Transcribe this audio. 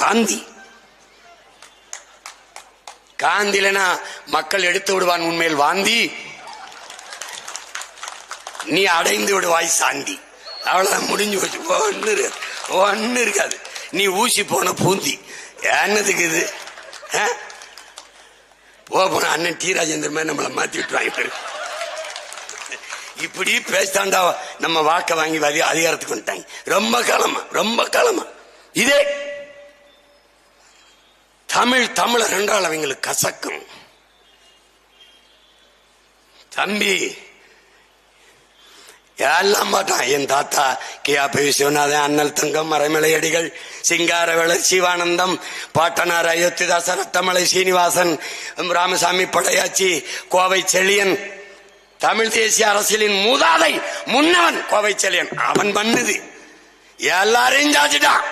காந்தி. காந்திலனா மக்கள் எடுத்து விடுவான் உண்மையில் வாந்தி, நீ அடைந்து விடுவாய் சாந்தி. அவ்வளவுதான், முடிஞ்சு போச்சு. ஒன்னு இருக்காது. நீ ஊசி போன பூந்தி என்னதுக்கு இது? போன அண்ணன் டி ராஜேந்திர மாதிரி நம்மளை மாத்தி விட்டுருவாங்க. இப்படி பேசிட்டாண்டா நம்ம வாக்க வாங்கி அதிகாரத்துக்கு வந்துட்டாங்க. ரொம்ப காலமா இதே தமிழர் என்றால் அவங்களுக்கு கசக்கும். தம்பி எல்லாம் பாட்டான். என் தாத்தா கே.ஆ.பி. விஸ்வநாதன், அண்ணல் தங்கம், மறைமலையடிகள், சிங்காரவேலர், சிவானந்தம், பாட்டனார் அயோத்திதாசர், ரத்தமலை சீனிவாசன், ராமசாமி படையாச்சி, கோவை செழியன், தமிழ் தேசிய அரசியலின் மூதாதை முன்னவன் கோவை செழியன். அவன் பண்ணுது எல்லாரையும் சாச்சிட்டான்.